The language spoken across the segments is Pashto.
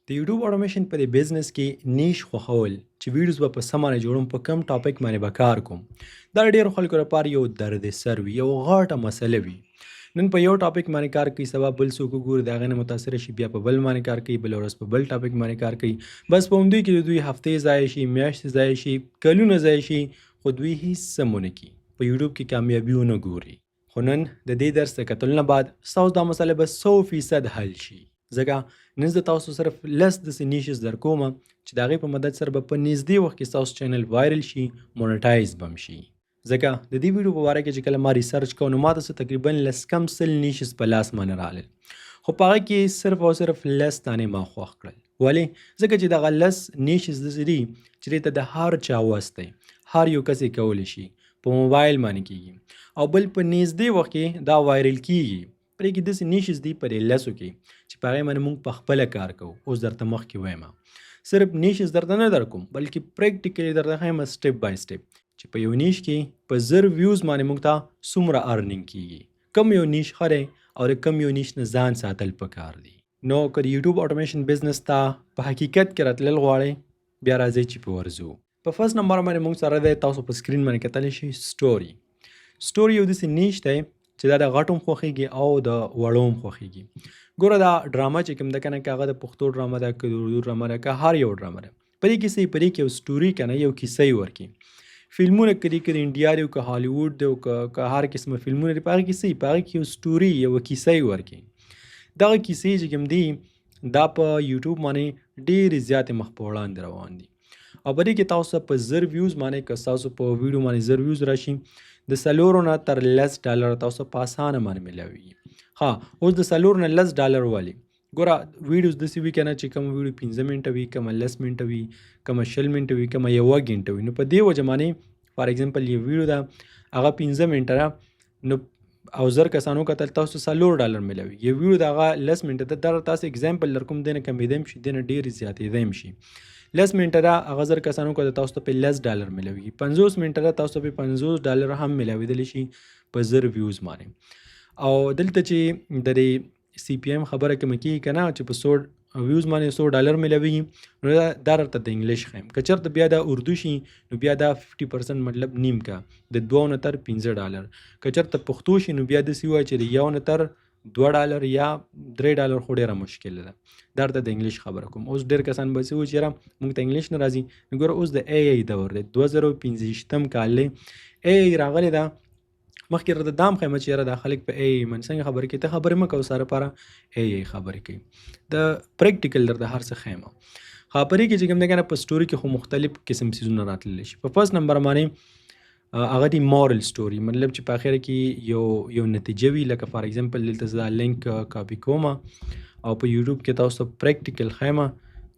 د یوټیوب اټومیشن په دې بزنس کې نیش خوښول چې ویډیوز به په سمانه جوړوم په کم ټاپک باندې به کار کوم دا ډېر خلکو لپاره یو درد سر وي یو غاټه مسله وي نن په یو ټاپک باندې کار کوي سبا بل څوک وګوري د هغې نه متاثره شي بیا په بل باندې کار کوي بل ورځ په بل ټاپک باندې کار کوي بس په همدوی کې د دوی هفتې ضایع شي میاشتې ضایع شي کلونه ضایع شي خو دوی هیڅ څه ونه کړي په یوټیوب کې کامیابي ونه ګوري خو نن د دې درس ته کتلو نه بعد ستاسو دا مسله به 100% حل شي ځکه نن زه تاسو صرف لس داسې نیشز در کومه چې د هغې په مدد سره به په نږدې وخت کې ستاسو چینل وایرل شي مونټایز به هم شي ځکه د دې ویډیو په باره کې چې کله ما ریسرچ کوم نو ما ته تقریبا لس کم سل نیشز په لاس باندې رالل خو په هغه کې صرف او صرف لس دانې ما خوښ کړل ولې ځکه چې دغه لس نیشز داسې دي چې دې ته د هر چا وس دی هر یو کس یې کولی شي په موبایل باندې کېږي او بل په نږدې وخت کې دا وایرل کېږي پرې کې داسې نیشز دي په دې لسو کې چې په هغې باندې موږ په خپله کار کوو اوس درته مخکې وایم صرف نیشز درته نه در کوم بلکې پریکټیکلی درته ښایم سټپ بای سټپ چې په یو نیش کې په 1000 ویوز باندې موږ ته څومره ارنینګ کېږي کم یو نیش ښه دی او د کم یو نیش نه ځان ساتل پکار دي نو که د یوټیوب اټومیشن بزنس ته په حقیقت کې راتلل غواړئ بیا راځئ چې په ورځو په فرست نمبر باندې موږ سره دی تاسو په سکرین باندې کتلی شئ سټوري یو داسې نیش دی چې دا د غټو هم خوښېږي او د وړو هم خوښېږي ګوره دا ډرامه چې کوم ده که نه که هغه د پښتو ډرامه ده که د اردو ډرامه ده که هر یو ډرامه ده په دې کې څه په دې کې یو سټوري که نه یو کیسه یې ورکړي فلمونه که د انډیا دی او که هالیووډ دی او که هر قسمه فلمونه دي په هغې کې څه په هغې کې یو سټوري یوه کیسه یې ورکړي دغه کیسې چې کوم دي دا په یوټیوب باندې ډېرې زیاتې مخ په وړاندې روان دي او په دې کې تاسو په 1000 ویوز باندې که ستاسو په ویډیو باندې 1000 ویوز راشي د 4 نه تر $10 تاسو په اسانه باندې ملاوي ها اوس د 4 نه $10 والی ګوره ویډیوز داسې وي که نه چې کوم ویډیو 15 منټه وي کومه 10 منټه وي کومه 20 منټه وي کومه 1 غنټه وي نو په دې وجه باندې فار ایگزامپل یو ویډیو ده هغه 15 منټه ده نو او 1000 کسانو کتل تاسو $4 ملاوي یو ویډیو د هغه 10 منټه ده دا تاسو اگزامپل در کوم دی نه کمېدی هم شي دی نه ډېرې زیاتېدی هم شي 10 منټه ده هغه 1000 کسانو کتل تاسو ته په $10 ملاوي 50 منټه ده تاسو ته په $50 هم ملاویدلی شي په 1000 ویوز باندې او دلته چې د دې سی پی ایم خبره کوم کېږي که نه چې په 100 ویوز باندې $100 ملاویږي نو دا درته د انګلیش ښیم که چېرته بیا دا اردو شي نو بیا دا 50% مطلب نیم کا د 2 نه تر $15 که چېرته پښتو شي نو بیا داسې ووایه چې د 1 نه تر $2 یا $3 خو ډېره مشکله ده درته د انګلیش خبره کوم اوس ډېر کسان به څه وایي چې یاره موږ ته انګلیش نه راځي نو ګوره اوس د ای دور دی 2015 کال دی ای راغلی ده مخکې راته دا هم ښیم چې یاره دا خلک په ای من څنګه خبرې کوي ته خبرې مه کوه سره لپاره ای خبرې کوي د پریکټیکل درته هر څه ښیم خو په دې کې چې کوم دی که نه په سټوري کې خو مختلف قسم څیزونه راتللی شي په فرست نمبر باندې هغه دی مورل سټوري مطلب چې په اخره کې یو نتیجه وي لکه فار ایگزامپل دلته زه دا لینک کاپي کوم او په یوټیوب کې تاسو پریکټیکل ښیم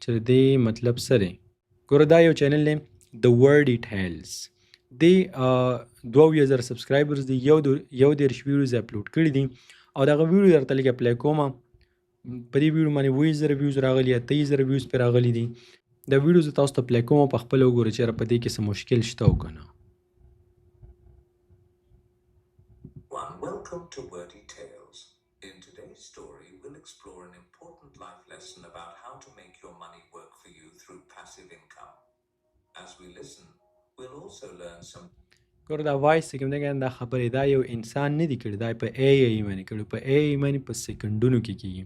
چې دې مطلب څه دی ګوره دا یو چینل دی د ورډ اټ هیلز دی 2000 سبسکرایبرز دی یو دېرش ویډیوز اپلوډ کړي دي او دغه ویډیو درته لږ اپلای کوم په دې ویډیو باندې 20000 ویوز راغلي یا 23000 ویوز پرې راغلي دي دا ویډیو زه تاسو ته اپلای کوم په خپله وګورئ چې یاره په دې کې څه مشکل شته او که نه Welcome to Wordy Tales. In today's story, we'll explore an important life lesson about how to make your money work for you through passive income. As we listen, we'll also learn some ګوره دا وایس چې کوم دی که دا خبرې دا یو انسان نه دی کړی دا په ای باندې کړی په ای باندې په سیکنډونو کې کېږي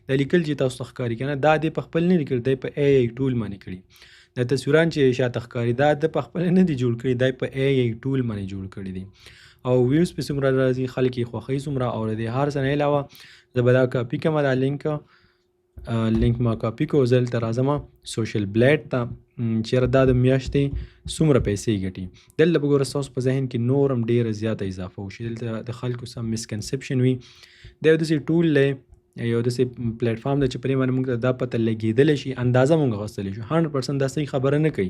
دا لیکل چې تاسو ته ښکاري که نه دا دی په خپل نه دی کړی دی په ای ټول باندې کړي دا تصویران چې شاته ښکاري دا د په خپله نه دي جوړ کړي دی په ای ټول باندې جوړ کړي دي او ویوز پې څومره راځي خلک یې خوښوي څومره او د دې هر څه نه علاوه زه به دا کاپي کوم دا لینک ما کاپي کو زه دلته راځم سوشل بلیډ ته چېرې دا د میاشتې څومره پیسې ګټي دلته به ګوره ستاسو په ذهن کې نور هم ډېره زیاته اضافه وشي دلته د خلکو سم مسکنسپشن وي دا یو داسې ټول دی یو داسې پلیټفارم دی چې پرې باندې موږ ته دا پته لګېدلی شي اندازه موږ اخیستلی شو 100% دا صحیح خبره نه کوي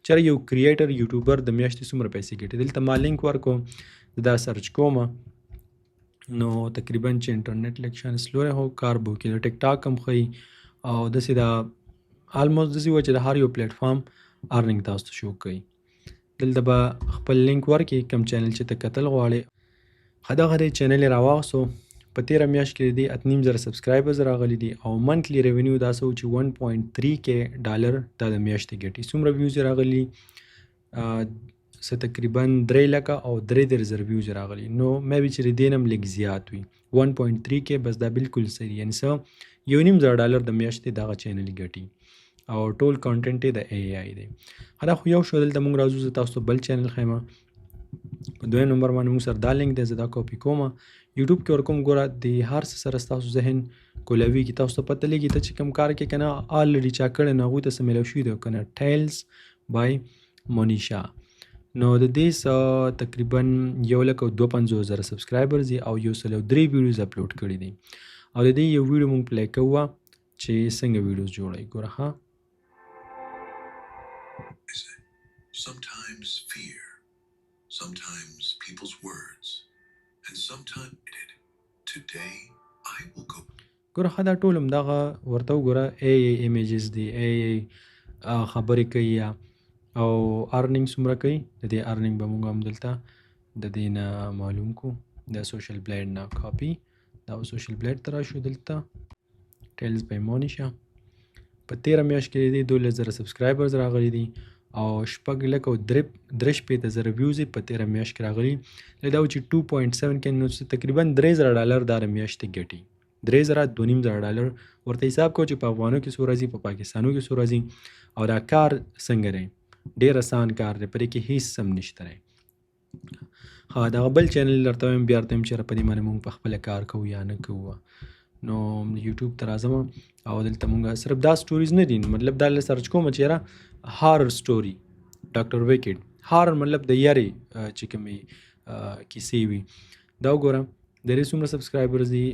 چېرې یو کریټر یوټیوبر د میاشتې څومره پیسې ګټي دلته ما لینک ورکړو دا سرچ کوم نو تقریبا چې انټرنیټ لږ شان سلو هو کار به وکړي د ټیک ټاک هم ښایي او داسې دا آلموسټ داسې وایي چې د هر یو پلیټفارم ارنینګ تاسو ته شو کوي دلته به خپل لینک ورکړي کوم چینل چې ته کتل غواړې ښه دغه دی چینل یې راواغستو په تیره میاشت کې د 8.5 سبسکرایبرز راغلي دي او منتلی ریونیو دا څه و چې 1.3 کې ډالر دا د میاشتې ګټي. څومره ویوز راغلي څه تقریبا 3 لکه او 3 ریویوز راغلي. نو مې وی چې دې نم لږ زیات وي 1.3 کې بس دا بالکل صحیح یعنی څه $1.5 د میاشتې دغه چینل ګټي او ټول کانټینټ د ای آی دی. دا خو یو شو دلته موږ راځو زه تاسو ته بل چینل ښیم. په دویم نمبر باندې موږ سره دا لینک دی زه دا کاپي کوم یوټیوب کې ورکوم. ګوره د هر څه سره ستاسو ذهن کولوي کې تاسو ته پته لګي ته چې کوم کار کې کنه آلریډي چا کړی نو هغوی ته څه میلاو شوي دی کنه ټیلز بای مونیشا. نو د دې تقریبا 1,52,000 سبسکرایبرز دي او 103 ویډیوز اپلوډ کړي دي او د دې یو ویډیو مونږ پلی کوو چې څنګه ویډیوز جوړوي. ګوره ها Sometimes fear, sometimes people's words, and sometimes today I will go. ګوره دا ټول همدغه ورته وګوره ای ایمیجز دي ای خبرې کوي او ارننګ څومره کوي. د دې ارننګ به موږ هم دلته د دې نه معلوم کو د سوشل بلیډ نه کاپي دا سوشل بلیډ ته راشو دلته ټیلز بای مونیشا. په 13 میاشت کې دې 12,000 سبسکرایبرز راغلي دي او 6,350,000 ویوز په 13 میاشت کې راغلي. دا و چې 2.7 کې نو تقریبا $3,000 دا میاشتې ګټي. $3,000 ورته حساب کو چې په افغانو کې څو راځي په پاکستانو کې څو راځي او دا کار څنګه دی. ډیر آسان کار دی پرې کې هیڅ سم نشته دی. ها دا بل چینل درته وایم بیا درته وایم چې په دې باندې موږ په خپله کار کوو یا نه کوو. نو یوټیوب ته راځم او دلته موږ صرف دا سټوریز نه دي مطلب دا سرچ کوم چې یاره هارر سټوري ډاکټر ویکټ هارر مطلب د یارې چې کومې کیسې وي دا وګوره. د دې څومره سبسکرایبرز دي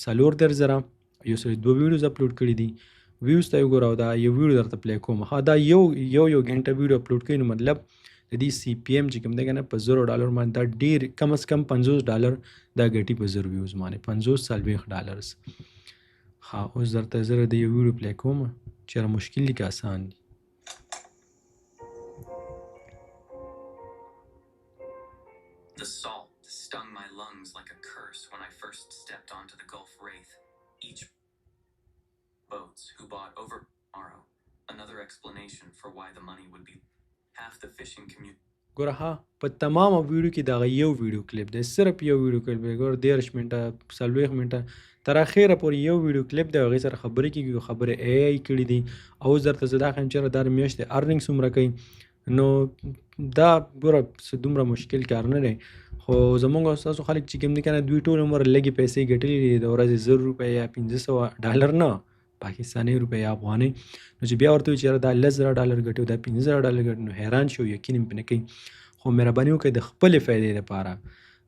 4,000 یو سړي 2 ویډیوز اپلوډ کړي دي. ویوز ته وګوره دا یو ویډیو درته پلی کوم. ها دا یو غنټه ویډیو اپلوډ کړي نو مطلب د دې سی پی ایم چې کوم دی کنه په $0 باندې دا ډیر کم از کم $50 دا ګټي په 0 ویوز باندې $50. ها اوس درته زه د یو ویډیو پلی کوم چې مشکل دي که آسان دي. The salt stung my lungs like a curse when I first stepped onto the Gulf Wraith. Each boats who bought over tomorrow. Another explanation for why the money would be half the fishing community. ګوره ها په تمامه ویډیو کې دغه یو ویډیو کلیپ دی صرف یو ویډیو کلیپ دی. ګوره 13 منټه 40 منټه تر اخره پورې یو ویډیو کلیپ دی. هغې سره خبرې کېږي خبرې ای آی کړي دي او درته زه دا ښیم چې دا میاشتې ارننګ څومره کوي. نو دا ګوره څه دومره مشکل کار نه دی خو زمونږ او ستاسو خلک چې کوم دي که نه دوی ټول عمر لږې پیسې ګټلې دي د ورځې $100 یا $500 نه پاکستاني روپۍ یا افغانۍ. نو چې بیا ورته وایي چې یاره دا $10,000 ګټي او دا $15,000 ګټي نو حیران شي او یقین هم پرې نه کوي. خو مهرباني وکړئ د خپلې فایدې لپاره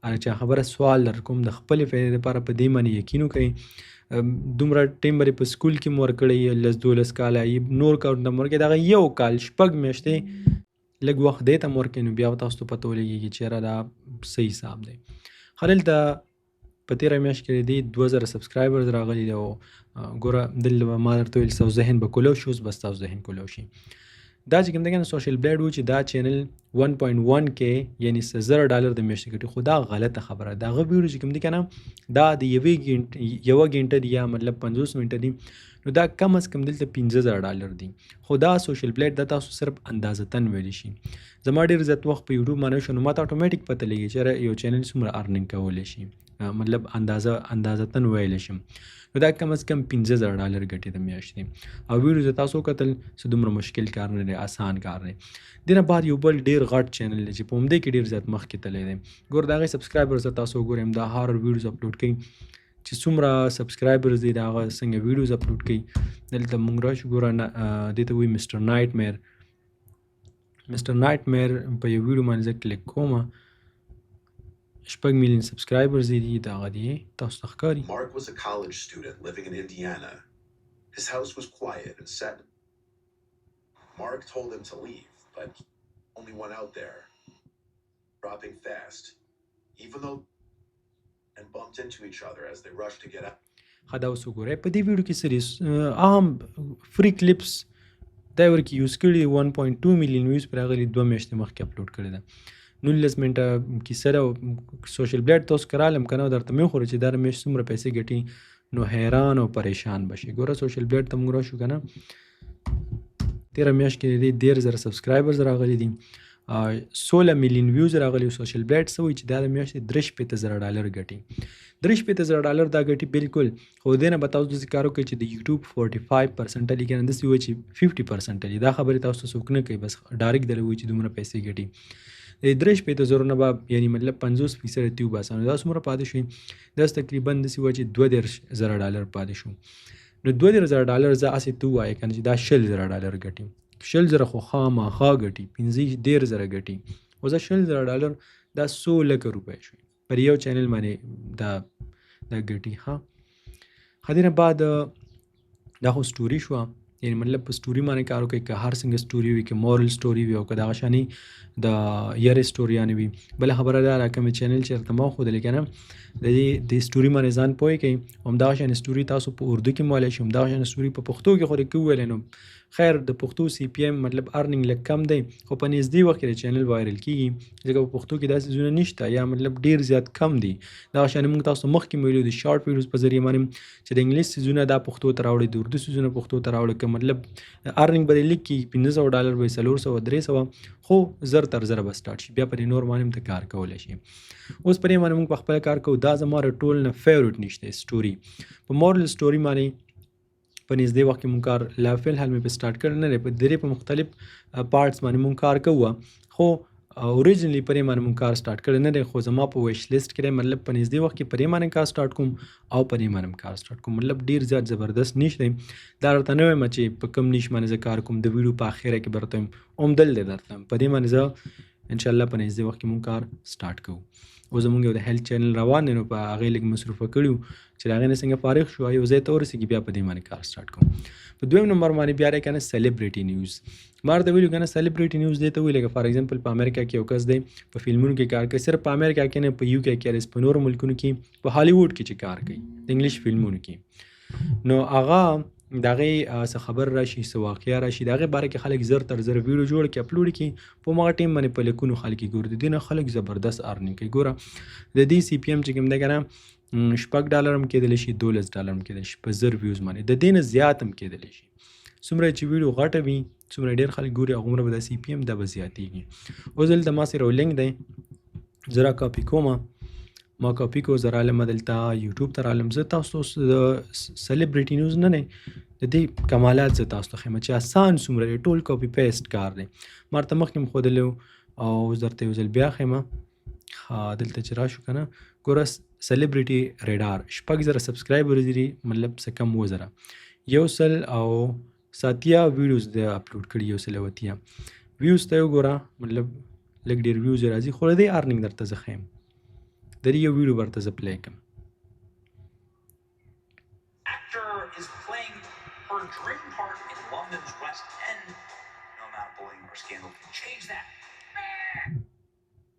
هر چا خبره سوال در کوم د خپلې فایدې لپاره په دې باندې یقین وکړئ. دومره ټایم به په سکول کې مو ورکړی 10-12 کاله نور کارونه مو ورکړي دغه یو کال 6 میاشتې لږ وخت دی ته مو ورکړي نو بیا تاسو ته پته ولګېږي چې یاره دا صحیح حساب دی. ښه دلته په 13 میاشت کې دی 2,000 سبسکرایبرز راغلي دي او ګوره دلته ما درته ویل ستاسو ذهن به کولو شي اوس به ستاسو ذهن کولو شي. دا چې کوم دی که نه سوشل بلیډ و چې دا چینل 1.1 کې یعنی $1,000 د میاشتې ګټي خو دا غلطه خبره ده. هغه ویډیو چې کوم دی که نه دا د یوه ګنټه دي یا مطلب 50 منټه دي نو دا کم از کم دلته $15,000 دي. خو دا سوشل بلیډ دا تاسو صرف اندازتن ویلی شي. زما ډېر زیات وخت په یوټیوب باندې شو نو ما ته اتومیټیک پته لګي چې یو چینل څومره ارننګ کولی شي مطلب اندازتن ویلی شم. نو دا کم از کم $15,000 ګټي د میاشتې او ویډیو تاسو کتل څه دومره مشکل کار نه دی آسان کار دی. دې نه بعد یو بل ډېر غټ چینل دی چې په همدې کې ډېر زیات مخکې تللی دی. ګوره د هغې سبسکرایبرز ته تاسو وګورئ دا هارر ویډیوز اپلوډ کوي چې څومره سبسکرایبرز دي د هغه څنګه ویډیوز اپلوډ کوي. دلته موږ راشو ګوره دې ته وایي مسټر نایټ میر په یو ویډیو باندې زه کلیک کوم 6 میلیون سبسکرایبرز دي دغه دی تاسو ته ښکاري. Mark was a college student living in Indiana. His house was quiet and sad. Mark told him to leave, but only went out there, dropping fast, even though and bumped into each other as they rushed to get out. ښه دا اوس وګورئ په دې ویډیو کې سریز عام فری کلیپس دا ورکې یوز کړي 1.2 میلیون ویوز پر راغلي 2 میاشتې مخکې اپلوډ کړی ده. 19 منټه کیسه ده سوشل بلیډ تاسو کرالم که نه درته مې وخوره چې دا میاشت څومره پیسې ګټي نو حیران او پریشان بشي. ګوره سوشل بلیډ ته موږ راشو که نه تېره میاشت کې د دې 13,000 سبسکرایبرز راغلي دي 16 میلیون ویوز راغلي. سوشل بلیډ څه وایي چې دا د میاشتې $63,000 ګټي. $63,000 دا ګټي بالکل. خو دې نه به تاسو داسې کار وکړئ چې د یوټیوب 45% لي که نه داسې وایي چې 50% لي. دا خبرې تاسو ته څوک نه کوي، بس ډایرکټ درته وایي چې دومره پیسې ګټي. د 63,000 نه به یعنې مطلب 50% ته وباسه نو دا څومره پاتې شوي؟ داس تقریبا داسې وایي چې $32,000 پاتې شو. نو $2,000 زه هسې ته ووایه که نه چې دا $60,000 ګټي. 60,000 خو خامخا ګټي، 15,000 ګټي. خو زه $60,000 دا 100,00,000 روپۍ شوي پر یو چینل باندې دا ګټي. ښه دې نه بعد دا خو سټوري شوه، یعنې مطلب په سټوري باندې کار وکړئ، که هر څنګه سټوري وي، که مورل سټوري وي او که دغه شانې د یارې سټوریانې وي. بله خبره دا ده کومې چینل چې درته ما وښودلې که نه د سټوري باندې ځان پوه کړئ. همدغه شانې سټوري تاسو په اردو کې مولی شي، همدغه شانې سټوري په پښتو کې خو دې وویلی نو خیر د پښتو CPM مطلب ارننګ لږ کم دی، خو په نږدې وخت کې د چینل وایرل کېږي ځکه په پښتو کې داسې څیزونه نشته یا مطلب ډېر زیات کم دي. دغه شانې موږ تاسو مخکې ویلو د شارټ ویډیوز په ذریعه باندې چې د انګلیس څیزونه دا پښتو ته راوړئ، د اردو څیزونه پښتو ته راوړئ، که مطلب ارننګ به دې لږ کېږي $1500 به 400 300 خو زر تر زره به سټارټ شي، بیا پرې نور باندې هم ته کار کولی شي. اوس پرې باندې موږ په خپله کار کوو. دا زما د ټول نه فیورټ نشته سټوري. په مورل سټوري باندې په نږدې وخت کې مونږ کار لا فی الحال مې په سټارټ کړی نه دی، په درې په مختلف پارټس باندې مونږ کار کوو، خو اوریجنلی پرې باندې مونږ کار سټارټ کړی نه دی، خو زما په ویش لیست کې دی. مطلب په نږدې وخت کې پرې باندې کار سټارټ کوم او پرې باندې کار سټارټ کوم. مطلب ډېر زیات زبردست نیش دی. دا درته نه وایم چې په کوم نیش باندې زه کار کوم، د ویډیو په اخره کې به درته وایم عمدل دی درته وایم. په دې باندې زه انشاءالله په نږدې وخت کې مونږ کار سټارټ کوو. او زمونږ یو د هیلث چینل روان دی نو په هغې لږ مصروفه کړي وو چې د هغې نه څنګه فارغ شو یو ځای ته ورسېږي بیا په دې باندې کار سټارټ کوم. په دویم نمبر باندې بیا دی که نه سلیبریټي نیوز. ما ورته ویلي که نه سلیبریټي نیوز دې ته وایي لکه فار ایگزامپل په امریکا کې یو کس دی په فلمونو کې کار کوي، صرف په امریکا کې نه په UK کې په نورو ملکونو کې په هالیووډ کې چې کار کوي د انګلیش فلمونو کې، نو هغه د هغې څه خبر راشي څه واقعه راشي د هغې باره کې خلک زر تر زر ویډیو جوړ کړي اپلوډ کړي، په هماغه ټایم باندې په لکونو خلک یې ګوري. د دې نه خلک زبردست ارنینګ کوي. ګوره د دې CPM چې کوم دی که نه $6 هم کېدلی شي، $12 هم کېدلی شي په زر ویوز باندې، د دې نه زیات هم کېدلی شي. څومره چې ویډیو غټه وي څومره ډېر خلک ګوري هغومره به د CPM دا به زیاتېږي. اوس دلته ما سره یو لینک دی زه را کاپي کومه، ما کاپي کو زه رالم دلته یوټیوب ته رالم. زه تاسو د سلیبریټي نیوز نه د دې کمالات زه تاسو ته ښیم چې آسان څومره دی، ټول کاپي پیسټ کار دی. ما ورته مخکې هم ښودلی و او اوس درته یو ځل بیا ښیم. دلته چې راشو که نه ګوره سلیبریټي ریډار 6,000 سبسکرایبرز لري، مطلب څه کم 2,000 ویډیوز د اپلوډ کړي 180 ویوز ته وګوره، مطلب لږ ډېر ویوز یې راځي، خو د دې ارنینګ درته زه ښیم. د دې یو ویډیو به درته زه پلی کړم. Is playing her dream part in London's West End. No amount of bullying or scandal can change that.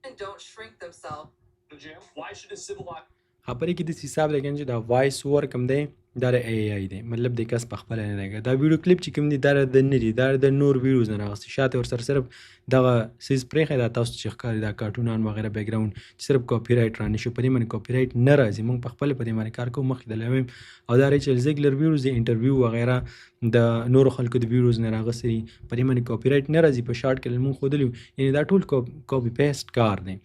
And don't shrink themselves. The jail? Why should a civil law? خبرې کې داسې حساب لګین چې دا وایس اوور کوم دی دا د AI دی، مطلب د کس پخپله نه دی. دا ویډیو کلیپ چې کوم دی دا د نه دي، دا د نور ویډیوز نه راغلي، شاته ورسره صرف دغه څیز پرېښی دا تاسو چې ښکاري دا کارټونان وغیره بیکګراوند چې صرف کاپي رایټ رانه شي، په دې باندې کاپي رایټ نه راځي. موږ پخپله په دې باندې کار کوو مخکې درله ویم. او دا ریچل زیګلر ویډیوز د انټرویو وغیره د نورو خلکو د ویډیوز نه راغلي، په دې باندې کاپي رایټ نه راځي. په شارټ کې موږ ښودلي یعنې دا ټول کاپي پیسټ کار دی.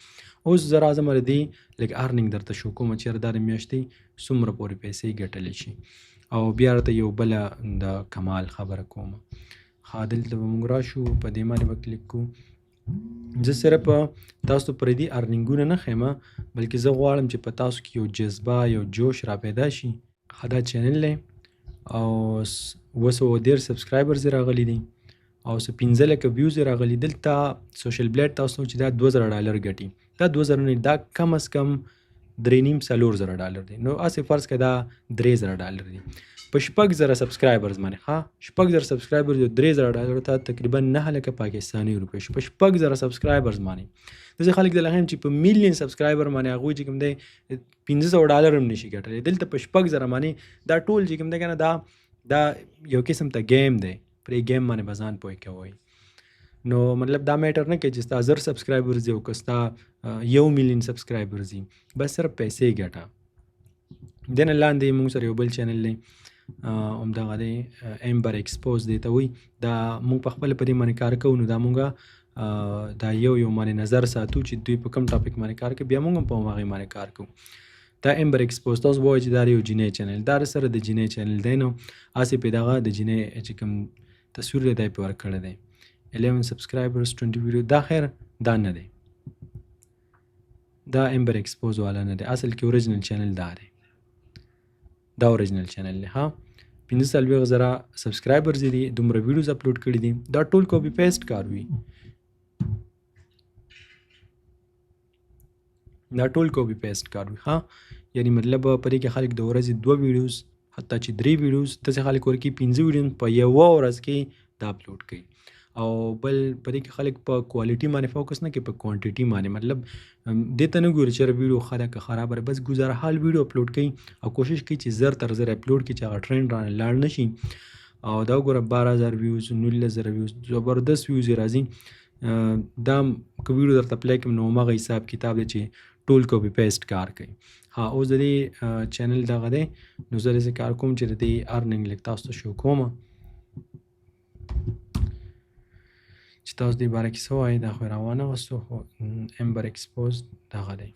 اوس زه راځم د دې لږ ارنینګ درته شو کوم چېرې دا د میاشتې څومره پورې پیسې ګټلی شي او بیا راته یو بله د کمال خبره کوم. دلته به موږ راشو په دې باندې به کلیک کوو. زه صرف تاسو پر دې ارنینګونه نه ښیم بلکې زه غواړم چې په تاسو کې یو جذبه یو جوش را پیدا شي. دا چینل دی او 213 سبسکرایبرز راغلي دي او 15,000 ویوز راغلي. دلته سوشل بلیډ تاسو چې دا $2,000 ګټي، دا 2,000 نه، دا کم از کم $3,500 دی. نو هسې فرض کړه دا $3,000 دی په 6,000 سبسکرایبرز باندې. 6,000 سبسکرایبرز یو $3,000 ته تقریبا 9,00,000 پاکستاني روپۍ شو په 6,000 سبسکرایبرز باندې. داسې خلک دلته ښیم چې په میلیون سبسکرایبر باندې هغوی چې کوم دی $500 هم نشي ګټلی. دلته په 6,000 باندې دا ټول چې کوم دی که نه دا یو قسم ته ګیم دی، پرې ګیم باندې به ځان پوه کوئ. نو مطلب دا میټر نه کوي چې ستا 1000 سبسکرایبرز دي او که ستا 1 میلیون سبسکرایبرز دي، بس صرف پیسې ګټه. دې نه لاندې موږ سره یو بل چینل دی همدغه دی امبر ایکسپوز دی ته وایي. دا موږ په خپله په دې باندې کار کوو، نو دا موږ دا یو باندې نظر ساتو چې دوی په کوم ټاپک باندې کار کوي، بیا موږ هم په هغې باندې کار کوو. دا امبر ایکسپوز تاسو به وایئ چې دا یو جینۍ چینل، دا سره د جینۍ چینل دی نو هسې پې دغه د جینۍ چې کوم تصویر دی دا یې پې ورکړی دی 11 سبسکرایبرز 20 ویډیو. دا خیر دا نه دی، دا امبر ایکسپوز والا نه دی، اصل کې اوریجنل چینل دا دی، دا اوریجنل چینل دی. ها 45,000 سبسکرایبرز دي، دومره ویډیوز اپلوډ کړي دي. دا ټول کاپي پیسټ کار وي، دا ټول کاپي پیسټ کار وي. ها یعنی مطلب په دې کې خلک د ورځې 2 ویډیوز حتی چې 3 ویډیوز داسې خلک ورکوي 15 ویډیو په یوه ورځ کې دا اپلوډ کوي. او بل په دې کې خلک په کوالټي باندې فوکس نه کوي، په کوانټیټي باندې. مطلب دې ته نه ګوري چې ویډیو ښه ده که خرابه ده، بس ګزاره حال ویډیو اپلوډ کوي او کوشش کوي چې زر تر زر اپلوډ کړي چې هغه ټرینډ رانه لاړ نه شي. او دا وګوره 12,000 ویوز 19,000 ویوز زبردست ویوز یې راځي. دا که ویډیو درته پلی کړم نو هماغه حساب کتاب دی چې ټول کاپي پیسټ کار کوي. ها اوس د دې چینل دغه دی، نو زه داسې کار کوم چې د دې ارننګ لږ تاسو ته شو کوم چې تاسو دې باره کې څه وایي. دا خو یې راوانغستو، خو امبر ایکسپوز دغه دی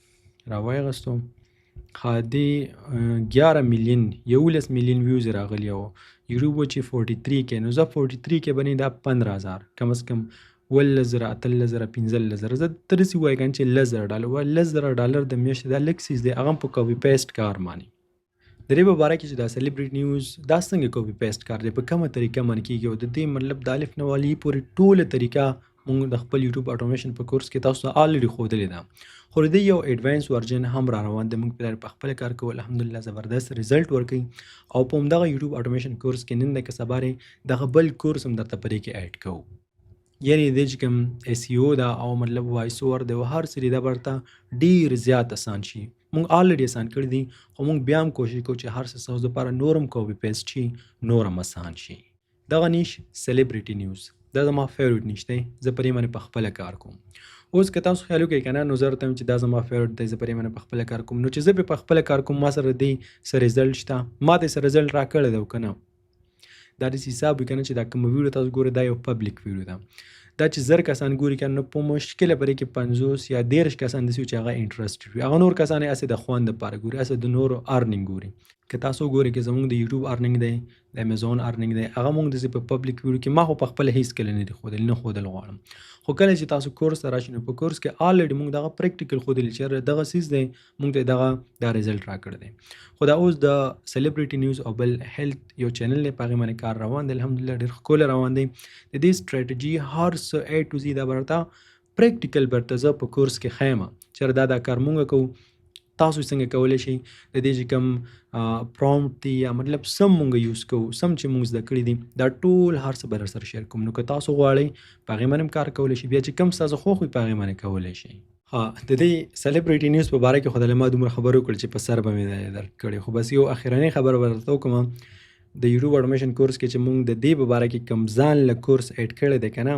راوایغستو. ښه دې 11 میلیون 11 میلیون ویوز یې راغلي او یوټیوب و چې 43 کې، نو زه 43 کې بنې دا 15,000 کم از کم 12,000 18,000 15,000 زه ته داسې وایي کنه چې $10,000 د میاشتې دا لږ څیز دی، هغه هم په کاپي پیسټ کار مانی. د دې په باره کې چې دا سلیبریټي نیوز دا څنګه کاپي پیسټ کار دی، په کومه طریقه باندې کېږي، او د دې مطلب د الف نه والي پورې ټوله طریقه موږ د خپل یوټیوب اټومیشن په کورس کې تاسو ته آلریډي ښودلې ده. خو د دې یو ایډوانس ورژن هم را روان دی، موږ په خپله کار کوو، الحمدلله زبردست ریزلټ ورکوي. او په همدغه یوټیوب اټومیشن کورس کې نن د که سبا دغه بل کورس هم درته په دې کې ایډ کوو. یعنی د چې کوم SEO دا او مطلب وایس اوور دی او هر څه دی دا برته ډیر زیات اسان شي. موږ آلریډي اسان کړي دي، خو موږ بیا هم کوشش کوو چې هر څه ستاسو دپاره نور هم کاپي پیسټ شي، نور هم اسان شي. دغه نیش سلیبریټي نیوز دا زما فیوریټ نیش دی، زه په دې باندې په خپله کار کوم. اوس که تاسو خیال وکړئ که نه، نو زه درته وایم چې دا زما فیوریټ دی، زه په دې باندې په خپله کار کوم. نو چې زه په خپله کار کوم، ما سره دې څه ریزلټ شته، ما ته څه ریزلټ راکړی دی او که نه. دا داسې حساب وي که نه چې دا کومه ویډیو تاسو ګورئ دا یو پبلیک ویډیو ده، دا چې 1000 کسان ګوري که نه په مشکله په دې کې 50 یا 13 کسان داسې وي چې هغه انټرسټډ وي، هغه نور کسان یې هسې د خوند دپاره ګوري، هسې د نورو ارننګ ګوري. که تاسو ګورئ که زموږ د یوټیوب ارننګ دی، د امیزون ارننګ دی، هغه موږ داسې په پبلیک ویډیو کې ما خو په خپله هېڅ کله نه دي ښودلي، نه ښودل غواړم. خو کله چې تاسو کورس ته راشئ نو په کورس کې آلریډي موږ دغه پریکټیکل ښودلي چې دغه څیز دی موږ ته دا ریزلټ راکړی دی. خو دا اوس د سلیبریټي نیوز او بل هیلث یو چینل دی، په هغې باندې کار روان دی، الحمدلله ډېر ښکلی روان دی. د دې سټریټجي هر څه A to Z دا برته پریکټیکل برته زه په کورس کې ښیم چې دا کار مونږ کوو. تاسو څنګه کولی شئ د دې چې کوم پرومپټ دی یا مطلب سم مونږ یوز کوو، سم چې مونږ زده کړي دي، دا ټول هر څه به در سره شیر کوم. نو که تاسو غواړئ په هغې باندې هم کار کولی شئ، بیا چې کوم ستاسو خوښ وي په هغې باندې کولی شئ. ها د دې سلیبریټي نیوز په باره کې خو دله ما دومره خبرې وکړل چې په سر به مې درد کړی، خو بس یو اخرنۍ خبره به درته وکړم. د یوټیوب اټومیشن کورس کې چې مونږ د دې په باره کې کوم ځان له کورس ایډ کړی دی که نه،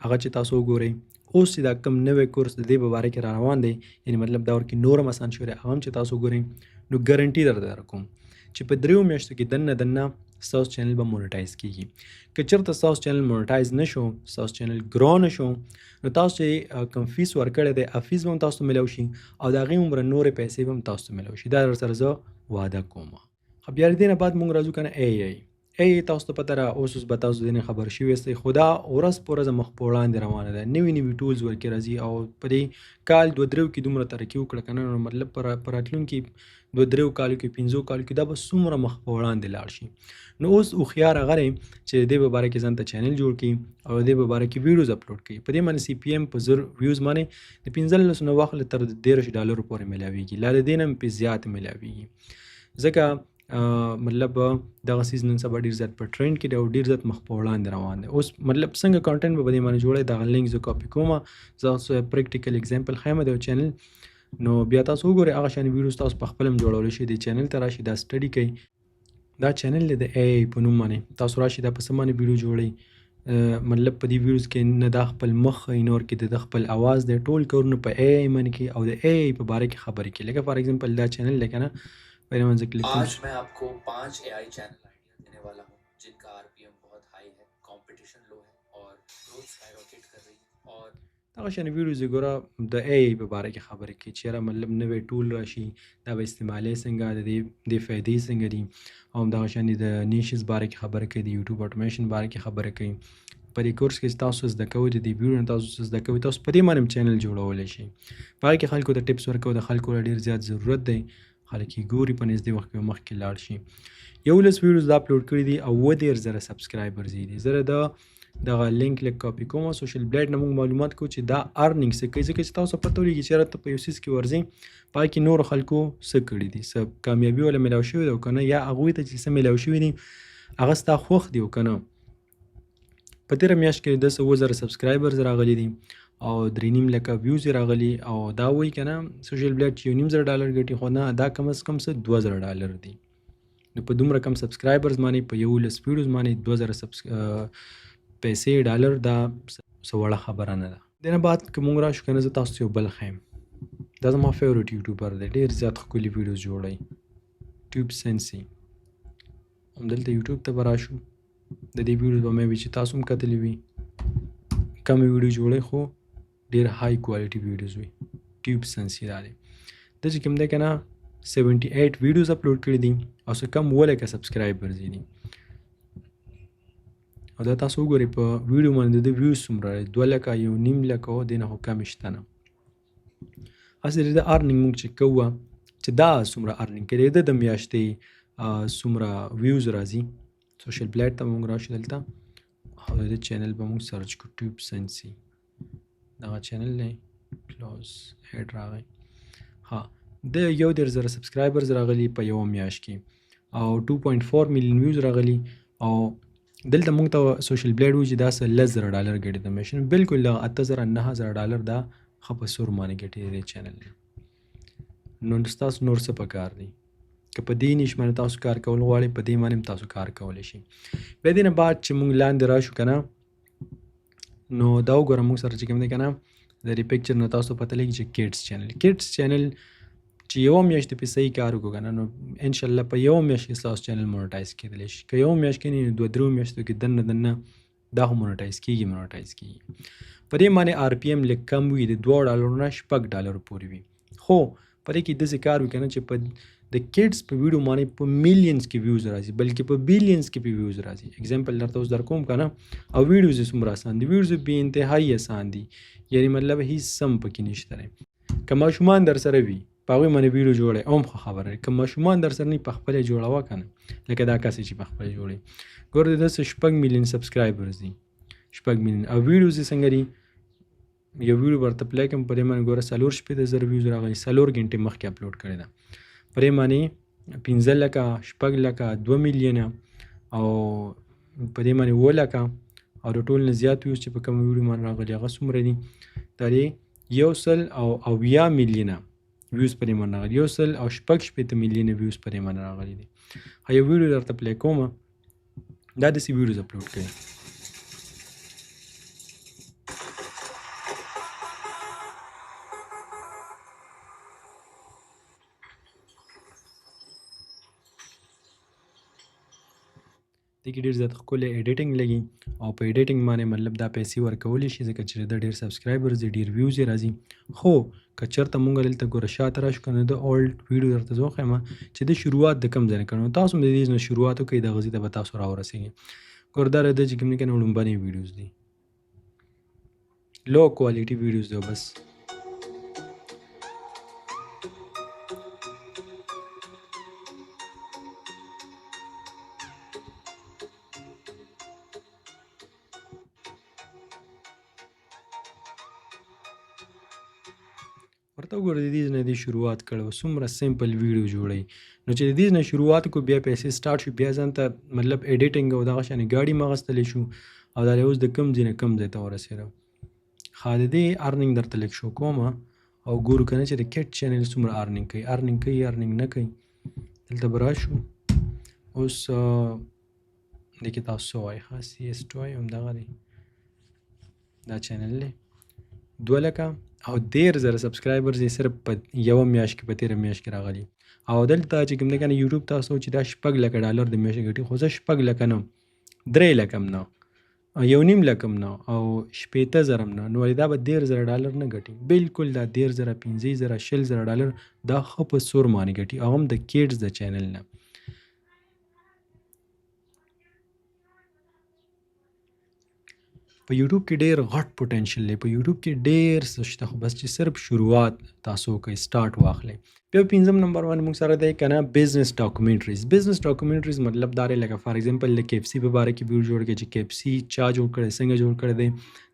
هغه چې تاسو وګورئ. اوس چې دا کوم نوی کورس د دې په باره کې را روان دی، یعنی مطلب دا ورکې نور هم اسان شوی دی، هغه هم چې تاسو وګورئ نو ګارنټي درته درکوم چې په 3 میاشتو کې دننه ستاسو چینل به مونیټایز کېږي. که چېرته ستاسو چینل مونیټایز نه شو، ستاسو چینل ګرو نه شو، نو تاسو چې کوم فیس ورکړی دی هغه فیس به هم تاسو ته میلاو شي او د هغې عمره نورې پیسې به هم تاسو ته میلاو شي. دا در سره زه واده کوم. بیا د دې نه بعد مونږ راځو که نه AI تاسو ته پته را اوس به تاسو ځینې خبر شوي یاستئ، خو دا ورځ په ورځ مخ په وړاندې روانه ده، نوي ټولز ورکې راځي او په دې کال 2-3 کې دومره ترقي وکړه که نه، نو مطلب په راتلونکي 2-3 کالو کې 5 کالو کې دا به څومره مخ په وړاندې لاړ شي. نو اوس هوښیار هغه دی چې د دې په باره کې ځان ته چینل جوړ کړي او د دې په باره کې ویډیوز اپلوډ کړي. په دې باندې CPM په 1000 ویوز باندې د 15 نه واخله تر $13 پورې میلاویږي، لا د دې نه هم پې زیات میلاویږي، ځکه مطلب دغه سیز نن سبا ډېر زیات په ټرینډ کې دی او ډېر زیات مخ په وړاندې روان دی. اوس مطلب څنګه کانټینټ به په دې باندې جوړی، دغه لینک زه کاپي کوم، زه تاسو پریکټیکل اگزامپل ښیم د یو چینل، نو بیا تاسو وګورئ هغه شانې ویډیوز تاسو په خپل هم جوړولی شئ. دې چینل ته راشئ، دا سټډي کوئ، دا چینل دی د AI په نوم باندې، تاسو راشئ دا په څه باندې ویډیو جوړئ، مطلب په دې ویډیوز کې نه دا خپل مخ ښیي نور کې د خپل اواز دی ټول کارونه په اے آی باندې کوي او د اے آی په باره کې خبرې کوي لکه فار ایگزامپل دا چینل دی که نه پہلے منځ کلک کوم आज मैं आपको 5 AI channel idea देने वाला हूँ जिनका आरपीएम बहुत हाई है, कंपटीशन लो है और ग्रोथ स्काईरॉकेट कर रही है और دغه شان ویډیوز یې ګوره د اے آی په باره کې خبرې کوي چې یاره مطلب نوی ټول راشي دا به استعمالي څنګه د دې فایدې څنګه دي او همدغه شان د نیشز باره کې خبرې کوي د یوټیوب اټومیشن باره کې خبرې کوي په دې کورس کې چې تاسو زده کوئ د دې ویډیو نه تاسو زده کوئ تاسو په دې باندې هم چینل جوړولی شئ په هغې کې خلکو ته ټپس ورکوو د خلکو له ډېر زیات ضرورت دی خلک یې ګوري په نږدې وخت کې مخکې لاړ شي 11 ویډیوز دا اپلوډ کړي دي او 10,000 سبسکرایبرز یې دي زه دغه لینک لږ کاپي کوم او سوشل بلیډ نه موږ معلومات کوو چې دا ارننګ څه کوي ځکه چې تاسو پته ولګي چې یاره ته په یو څیز کې ورځئ په هغې کې نورو خلکو څه کړي دي څه کامیابي وله میلاو شوې ده او که نه یا هغوی ته چې څه میلاو شوي دي هغه ستا خوښ دي او که نه په تېره میاشت کې د 7,000 سبسکرایبرز راغلي دي او 3.5 لکه ویوز یې راغلي او دا وایي که نه سوشل بلیډ چې $1,500 ګټي خو نه دا کم از کم څه $2,000 دي نو په دومره کم سبسکرایبرز باندې په 11 ویډیوز باندې 2,000 پیسې ډالر دا څه وړه خبره نه ده دې نه بعد که مونږ راشو که نه زه تاسو ته یو بل ښیم دا زما فیورټ یوټیوبر دی ډېر زیات ښکلي ویډیوز جوړوي ټیوب سینسي همدلته یوټیوب ته به راشو د دې ویډیوز به مې وي چې تاسو هم کتلي وي کمې ویډیو جوړوي خو ډېر های کوالټي ویډیوز وي ټیوب سینسي دا دی دا چې کوم دی که نه 78 ویډیوز اپلوډ کړي دي او څه کم 7 لکه سبسکرایبرز یې دي او دا تاسو وګورئ په ویډیو باندې د ویوز څومره 2 لکه 1.5 لکه او دې نه خو کم شته نه هسې د ارننګ موږ چې کوو چې دا څومره ارننګ کوي د میاشتې څومره ویوز راځي سوشل بلیډ ته موږ راشو دلته او د چینل به موږ سرچ کړو ټیوب سینسي دغه چینل دی کلوز هیډ راغی ها د 11,000 سبسکرایبرز راغلي په یوه میاشت کې او 2.4 میلیون ویوز راغلي او دلته موږ ته سوشل بلیډ وایي چې دا څه $10,000 ګټي د میشن بالکل دغه $8,000 دا ښه په سور باندې ګټي دی چینل نو ستاسو نور څه پکار دی که په دې نیش باندې تاسو کار کول غواړئ په دې باندې هم تاسو کار کولی شئ بیا دې نه بعد چې موږ لاندې راشو که نه نو دا وګوره موږ سره چې کوم دی که نه د دې پکچر نه تاسو پته لګي چې کیډس چینل چې یوه میاشت پې صحیح کار وکړو که نه نو انشاءالله په یوه میاشت کې ستاسو چینل مونیټایز کېدلی شي که یوه میاشت کې نه 2-3 میاشتو کې دننه دا هم مونیټایز کېږي په دې باندې آر پی ایم لږ کم وي د $2 نه $6 پورې وي خو په دې کې داسې کار وي که نه چې په د کیډس په ویډیو باندې په میلیونز کې ویوز راځي بلکې په بیلیونز کې په ویوز راځي اگزامپل درته اوس در کوم که نه او ویډیوز یې څومره اسان دي ویډیوز بې انتهایي اسان دي یعنې مطلب هیڅ سم پکې نشته دی که ماشومان در سره وي په هغوی باندې ویډیو جوړئ هم ښه خبره ده که ماشومان در سره نه په خپله جوړوه که نه لکه دا کسې چې په خپله جوړوي ګوره د داسې 6 میلیون سبسکرایبرز دي 6 میلیون او ویډیوز یې څنګه دي یو ویډیو ورته پلی کړم په دې باندې ګوره 4-5,000 ویوز راغلي 4 غنټې مخکې اپلوډ کړې ده په دې باندې 15 لکه 6 لکه 2 میلیونه او په دې باندې 7 لکه او د ټول نه زیات ویوز چې په کوم ویډیو باندې راغلي هغه څومره دي دا دی 100 میلیونه ویوز په دې باندې راغلي 100 میلیونه ویوز په دې باندې راغلي دي یو ویډیو درته پلی کوم دا داسې ویډیوز اپلوډ کړئ دې کې ډېر زیات ښکلی ایډیټنګ لګي او په ایډیټنګ باندې مطلب دا پیسې ورکولی شي ځکه چې د ډېر سبسکرایبرز دي ډېر ویوز یې راځي خو که چېرته مونږ دلته ګوره شاته راشو که نه د اولډ ویډیو درته زه وښیم چې د شروعات د کوم ځای نه کړو تاسو هم د دې نه شروعات وکړئ دغه ځای ته به تاسو راورسېږئ ګوره دا د چې کوم دي که نه وړومبنۍ ویډیوز دي لو کوالټي ویډیوز دی بس ورته وګوره د دې نه دې شروعات کړی څومره سمپل ویډیو جوړوي نو چې د دې نه شروعات کو بیا پیسې سټارټ شو بیا ځان ته مطلب ایډیټنګ او دغه شانې ګاډي مې اخیستلی شو او دا اوس د کم ځای نه کم ځای ته ورسېدم ښه د دې ارننګ درته لږ شو کوم او ګورو که نه چې د کیټ چینل څومره ارننګ کوي ارننګ نه کوي دلته به راشو اوس دې کې تاسو څه وایي ښه CS2 همدغه دی دا چینل دی 2,10,000 سبسکرایبرز یې صرف په یوه میاشت کې په تېره میاشت کې راغلي او دلته چې کوم دی که نه یوټیوب تاسو چې دا $6,00,000 د میاشتې ګټي خو زه 6,00,000 نه 3,00,000 هم نه 1,500,000 هم نه او 80,000 هم نه نو ولې دا به $10,000 نه ګټي بالکل دا 10,000 15,000 $20,000 دا ښه په سور باندې ګټي او هم د کیډز د چینل نه په یوټیوب کې ډېر غټ پوټنشل دی په یوټیوب کې ډېر څه شته خو بس چې صرف شروعات تاسو کوئ سټارټ واخلئ بیا 5 نمبر باندې موږ سره دی که نه بزنس ډاکومنټریز مطلب دا دی لکه فار ایگزامپل د KFC په باره کې ویډیو جوړ کړئ چې KFC چا جوړ کړی څنګه جوړ کړی دی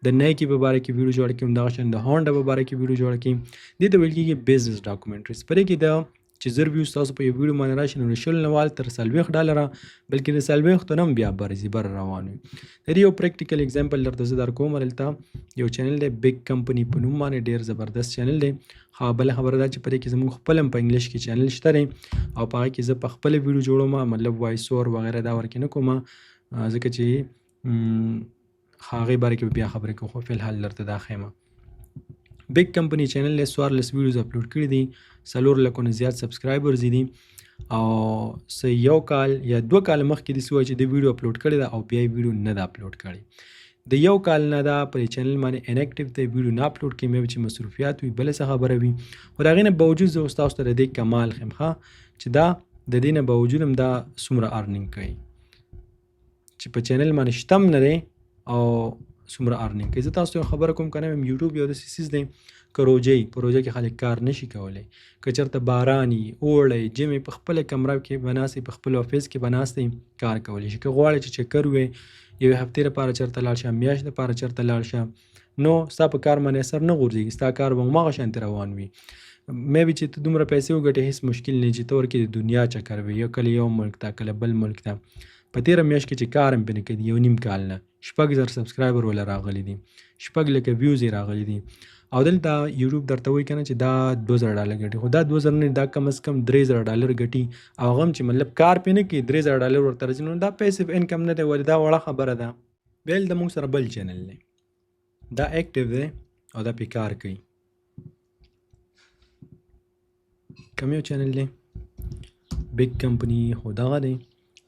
د نایکی په باره کې ویډیو جوړ کړئ همدغه شان د هونډا په باره کې ویډیو جوړ کړئ دې ته ویل کېږي بزنس ډاکومنټریز په دې کې د چې زر ویوز تاسو په یو ویډیو باندې راشي نو له 20 نه وال تر $40 بلکې د 40 نه هم بیا برځي بر روان وي د دې یو پریکټیکل اگزامپل درته زه درکوم دلته یو چینل دی بیگ کمپنی په نوم باندې ډېر زبردست چینل دی ها بله خبره ده چې په دې کې زموږ خپل هم په انګلیش کې چینل شته دی او په هغه کې زه په خپله ویډیو جوړوم مطلب وایس اوور وغیره دا ورکې نه کوم ځکه چې هغې باره کې بیا خبرې کوم خو فی الحال درته دا ښیم بیگ کمپنی چینل له 14 ویډیوز اپلوډ کړي دي 4 لکو نه زیات سبسکرایبرز دي او څه یو کال یا 2 کال مخکې داسې وایي چې د ویډیو اپلوډ کړی ده او بیا یې ویډیو نه ده اپلوډ کړی د یو کال نه دا په چینل باندې انیکټیو دی ویډیو نه اپلوډ کړي مې چې مصروفیات وي بله څه خبره وي خو د هغې نه باوجود زه اوس تاسو ته د دې کمال ښیم ښه چې دا د دې نه باوجود هم دا څومره ارنینګ کوي چې په چینل باندې شته هم نه دی او څومره ارنینګ کوي زه تاسو ته یو خبره کوم که نه یم یوټیوب یو داسې څیز دی که روژه په روژه کې خلک کار نشي کولی که چېرته باران وي اوړی جمع په خپله کمره کې به ناست په خپل افیس کې به ناست کار کولی شي که غواړې چې چکر وې یوې هفتې لپاره چېرته لاړ شه میاشت لپاره چېرته لاړ شه نو ستا په کار باندې اثر نه غورځېږي ستا کار به هماغه شانتې روان وي مې بي چې ته دومره پیسې وګټې هېڅ مشکل نه چې ته ورکې د دنیا چکر وي یا کله یو ملک ته کله بل ملک ته په تېره میاشت کې چې کار هم پرې نه کوي 1.5 کال نه 6,000 سبسکرایبر وله راغلي دي 6,00,000 ویوز یې راغلي دي او دلته یوټیوب درته وایي که نه چې دا $2,000 ګټي خو دا 2,000 نه دا کم از کم $3,000 ګټي او هغه هم چې مطلب کار پرې نه کوي $3,000 ورته راځي نو دا پیسیو انکم نه دی ولې دا وړه خبره ده بیا د موږ سره بل چینل دی دا اکټیو دی او دا پې کار کوي کوم یو چینل دی بیگ کمپنی خو دغه دی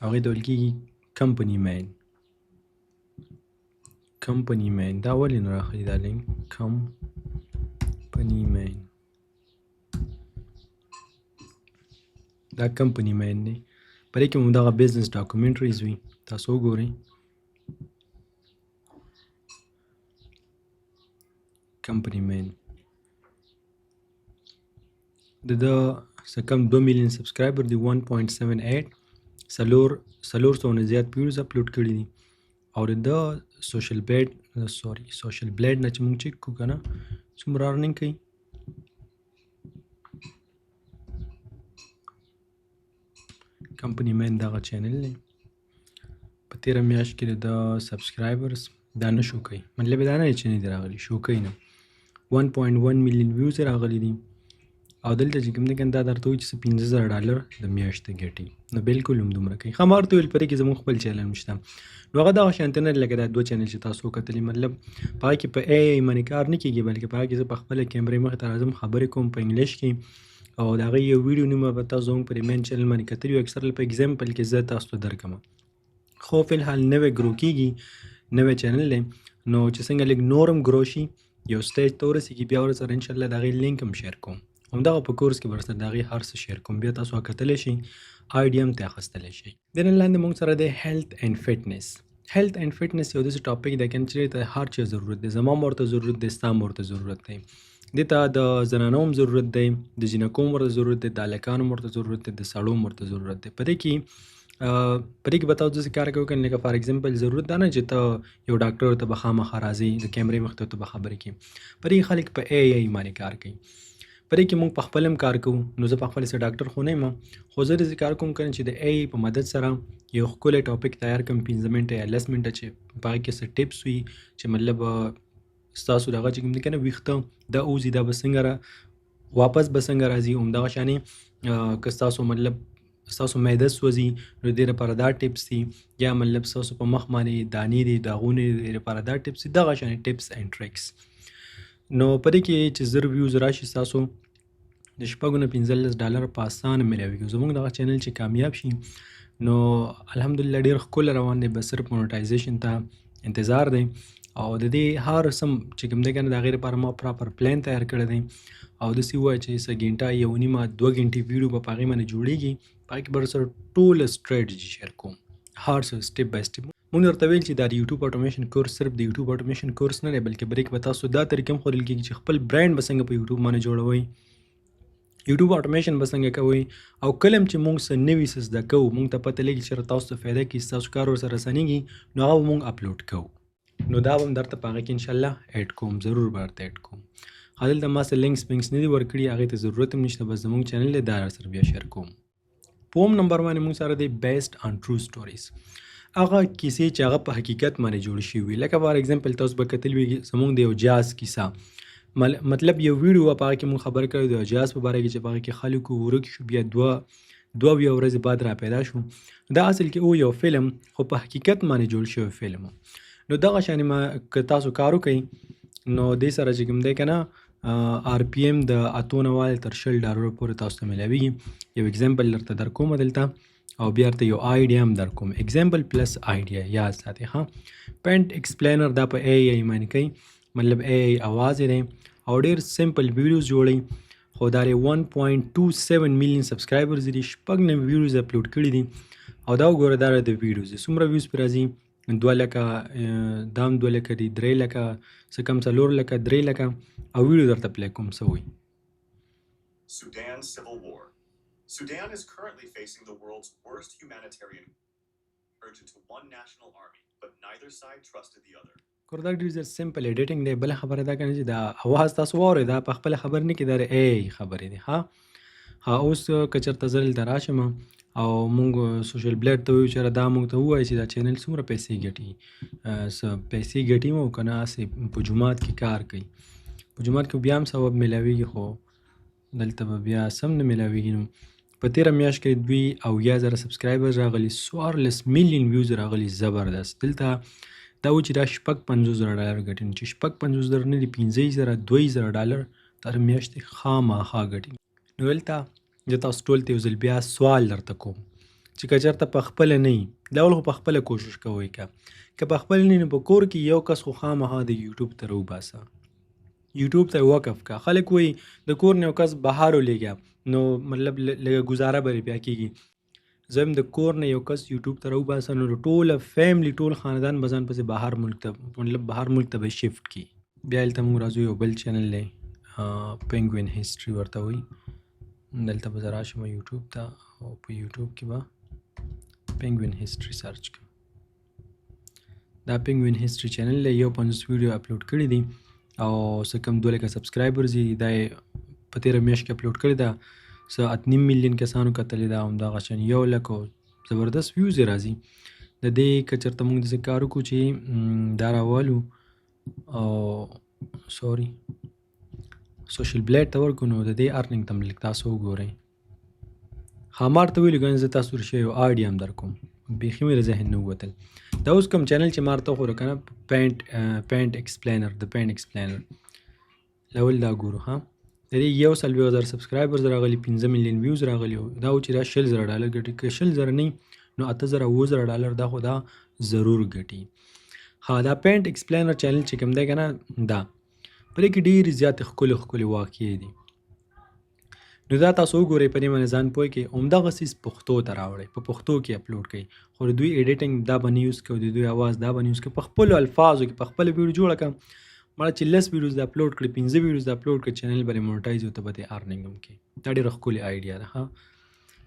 هغې ته ویل کېږي کمپنی مین دا ولې نه راخلي دا لینک کمپنی مین دا کمپنی مین دی په دې کې مو دغه بزنس ډاکومنټریز وي تاسو وګورئ کمپنی مین د څه کم 2 میلیون سبسکرایبر دی 1.78 څلور سوه نه زیات ویډیوز اپلوډ کړي دي او د سوشل بلیډ نه چې موږ چیک کړو که نه څومره ارنینګ کوي کمپنی مین دغه چینل دی په تېره میاشت کې د سبسکرایبرز دا نه شو کوي مطلب دا نه چې نه دي راغلي شو کوي نه 1.1 میلیون ویوز راغلي دي او دلته چې کوم دی کنه دا درته وایي چې $15,000 د میاشتې ګټي نو بالکل هم دومره کوي ښه ما ورته ویل په دې کې زموږ خپل چینل هم شته نو هغه دغه شانتې نه لکه دا 2 چینل چې تاسو وکتلي مطلب په هغه کې په AI باندې کار نه کېږي بلکې په هغه کې زه په خپله کیمرې مخې ته راځم خبرې کوم په انګلیش کې او د هغې یو ویډیو نوم به تاسو زموږ په مین چینل باندې کتلي وي اکثر په اګزامپل کې زه تاسو ته درکړم خو فی الحال نوی ګرو کېږي نوی چینل دی نو چې څنګه لږ نور هم ګرو شي یو سټیج ته ورسېږي بیا ورسره انشاءالله د هغې لینک هم شیر کوم همدغه په کورس کې به ورسره د هغې هر څه شیر کوم بیا تاسو کتلی شئ آیډیا هم ترې اخیستلی شئ د نن لاندې موږ سره دی هیلث اینډ فټنس یو داسې ټاپک دی که نه چې ته هر چا ضرورت دی زما هم ورته ضرورت دی ستا هم ورته ضرورت دی دې ته د زنانو هم ضرورت دی د جینکو هم ورته ضرورت دی د هلکانو هم ورته ضرورت دی د سړو هم ورته ضرورت دی په دې کې به تاسو داسې کار کوئ که لکه فار ایګزامپل ضرورت دا نه چې ته یو ډاکټر ته به خامخا راځئ د کیمرې مخې ته به خبرې کوي په دې خلک په AI باندې کار کوي په دې کې موږ په خپل هم کار کوو نو زه په خپل څه ډاکټر خو نه یم خو زه داسې کار کوم که نه چې د AI په مدد سره یو ښکلی ټاپک تیار کړم 15 منټه یا 10 منټه چې په هغې کې څه ټپس وي چې مطلب ستاسو دغه چې کوم دی که نه ویښته دا اوځي دا به څنګه واپس به څنګه راځي همدغه شانې که ستاسو مطلب ستاسو معده سوځي نو د دې لپاره دا ټپس دي، یا مطلب ستاسو په مخ باندې دانې دي، داغونه دي، د دې لپاره دا ټپس دي. دغه شانې ټپس اینډ ټریکس. نو په دې کې چې زر ویوز راشي ستاسو د شپږو نه $15 په اسانه میلاویږي. زموږ دغه چینل چې کامیاب شي نو الحمدلله ډېر ښکلی روان دی، بس صرف مونټایزیشن ته انتظار دی. او د دې هر سم چې کوم دی که نه د هغې لپاره ما پراپر پلان تیار کړی دی، او داسې ووایه چې څه ګنټه، 1.5 2 غنټې ویډیو به په هغې باندې جوړېږي. په هغې کې به درسره ټوله سټریټجي شیر کوم، هر څه سټپ بای سټپ. مونږ درته ویل چې دا د یوټیوب اټومیشن کورس صرف د یوټیوب اټومیشن کورس نه دی، بلکې په دې کې به تاسو دا طریقه هم ښودل کېږي چې خپل برانډ به څنګه په یوټیوب باندې جوړوئ، یوټیوب اټومیشن به څنګه کوئ، او کله هم چې مونږ څه نوي څه زده کوو، مونږ ته پته لګي چې تاسو ته فایده کړي، ستاسو کار ورسره اسانېږي، نو هغه به مونږ اپلوډ کوو. نو دا به هم درته په هغه کې انشاءالله اډ کوم، ضرور به درته اډ کوم. دلته ما څه لینکس پینکس نه دي ورکړي، هغې ته ضرورت هم نشته، بس زموږ چینل دی دا سره بیا شیر کوم. په اووم نمبر باندې مونږ سره دی بیسډ آن ټرو سټوریز، هغه کیسې چې هغه په حقیقت باندې جوړې شوي وي. لکه فار ایگزامپل تاسو به کتلي وي زموږ د یو جاز کیسه، مطلب یو ویډیو وه په هغه کې مونږ خبرې کړې د یو جاز په باره کې چې په هغه کې خلکو ورک شو، بیا دوه ورځې بعد را پیدا شو. دا اصل کې او یو فلم خو په حقیقت باندې جوړ شوی فلم. نو دغه شانې ما که تاسو کار وکئ نو دې سره چې کوم دی که نه آر پی ایم د $8 تر $10 پورې تاسو ته میلاویږي. یو اگزامپل درته در کوم دلته، او بیا درته یو آیډیا هم در کوم. اگزامپل پلس آیډیا یاد ساتئ ښه. پینټ ایکسپلینر دا په اے آی باندې کوي، مطلب اے آی اواز یې دی او ډېر سمپل ویډیوز جوړوي. خو دا 1.27 میلیون سبسکرایبرز دي، 6 ویډیوز اپلوډ کړي دي. او دا وګوره دا د ویډیوز دي څومره ویوز پرې راځي، 2 لکه، دام 2 لکه دي، 3 لکه، څه کم 4 لکه، 3 لکه. او ویډیو درته پلی کوم څه وایي. Sudan Civil War. Sudan is currently facing the world's worst humanitarian urged to one national army, but neither side trusted the other. دا ډېر زیات سمپل ایډیټینګ دی. بله خبره دا که نه چې دا اواز تاسو واورئ، دا په خپله خبرې نه کې، دا ای خبرې دي ښه. اوس که چېرته زه دلته راشم او مونږ سوشل بلیډ ته ووایو چې دا مونږ ته ووایي چې دا چینل څومره پیسې ګټي، څه پیسې ګټي مو که نه هسې په جومات کې کار کوي. په جومات کې بیا هم ثواب میلاویږي، خو دلته به بیا سم نه میلاویږي. نو په تېره میاشت کې دوی 70,000 سبسکرایبرز راغلي، 14 میلیون ویوز راغلي. زبردست. دلته دا و چې دا $55,000 ګټي، نو چې $55,000 نه دي، $15,000 تر میاشتې خامخا ګټي. نو دلته زه تاسو ټول ته یو ځل بیا سوال درته کوم چې که چېرته په خپله نه وي، لاول خو په خپله کوشش کوئ. که په خپله نه وي نو په کور کې یو کس خو خامخا د یوټیوب ته راوباسه، یوټیوب ته وقف که. خلک وایي د کور نه یو کس بهر ولېږه، نو مطلب لږه ګزاره به بیا کېږي. زه هم د کور نه یو کس یوټیوب ته راوباسه نو ټوله فیملی، ټول خاندان به ځان پسې بهر ملک ته، مطلب بهر ملک ته به شفټ کړي. بیا هلته موږ راځو، یو بل چینل دی پینګوین هسټري ورته وایي. دلته به زه راشم یوټیوب ته، او په یوټیوب کې به پینګوین هسټري سرچ کړم. دا پینګوین هسټري چینل دی، 50 ویډیو اپلوډ کړي دي، او څه کم 2 لکه سبسکرایبرز دي. دا یې په تېره میاشت کې اپلوډ کړې ده، څه 8.5 میلیون کسانو کتلې ده، همدغه شان 1 لک زبردست ویوز یې راځي. د دې که چېرته موږ داسې کار وکړو چې دا راولو او سوري سوشل بلیډ ته ورکړو، نو د دې ارننګ ته هم لږ تاسو وګورئ. ښامار ته ویلو که نه، زه تاسو رښتیا یو آیډیا هم در کوم، بیخي مې له ذهن نه ووتل. دا اوس کوم چینل چې ما ورته وښوده که نه، پینټ ایکسپلینر، د پینټ ایکسپلینر لاول دا ګورو ها. د دې 140,000 سبسکرایبرز راغلي، 15 میلیون ویوز راغلي. دا و چې دا $10,000 ګټي. که 10,000 نه نو $8,000 دا خو دا ضرور ګټي. ها دا پینټ ایکسپلینر چینل چې کوم دی که نه، دا په دې کې ډېرې زیاتې ښکلې واقعې دي. نو دا تاسو وګورئ، په دې باندې ځان پوه کړئ، همدغه څیز پښتو ته راوړئ، په پښتو کې اپلوډ کړئ. خو د دوی ایډیټینګ دا به نه یوز کوئ، د دوی اواز دا به نه یوز کوئ. په خپلو الفاظو کې په خپله ویډیو جوړه کړه، مړه چې 10 ویډیوز د اپلوډ کړي، 15 ویډیوز د اپلوډ کړي، چینل به یې مونټایز وي، ته به یې ارننګ هم کوې. دا ډېره ښکلې آیډیا ده ښه.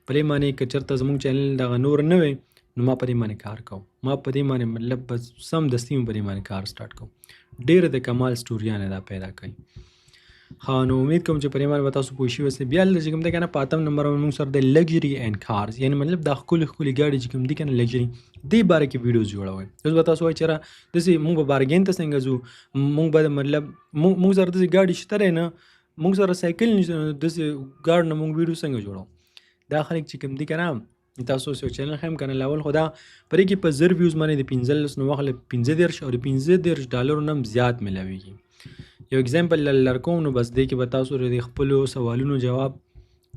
په دې باندې که چېرته زموږ چینل دغه نور نه وی نو ما په دې باندې کار کوم، ما په دې باندې مطلب بس سمدستي مې په دې باندې کار سټارټ کوم. ډېرې د کمال سټوریانې دا پیدا کوي. ها نو امید کوم چې په دې باندې به تاسو پوه شوي اوسئ. بیا دلته چې کوم دی که نه، په 8م نمبر باندې موږ سره د لګژري اینډ کارز، یعنې مطلب دا ښکلې ګاډي چې کوم دي که نه لګژري، دې باره کې ویډیوز جوړوئ. اوس به تاسو وایئ چې یاره داسې موږ به بارګین ته څنګه ځو، موږ به مطلب موږ سره داسې ګاډي شته دی نه، موږ سره سایکل نشته، نو داسې ګاډ نه موږ ویډیو څنګه جوړوو. دا خلک چې کوم دي که نه تاسو اوس یو چینل ښیم که نه لاول خو دا په دې کې په 1000 ویوز باندې د 15 نو واخله 15 او د 15 ډالرو نه هم زیات میلاویږي. یو اگزامپل لرکوم نو بس دې کې به تاسو د خپلو سوالونو جواب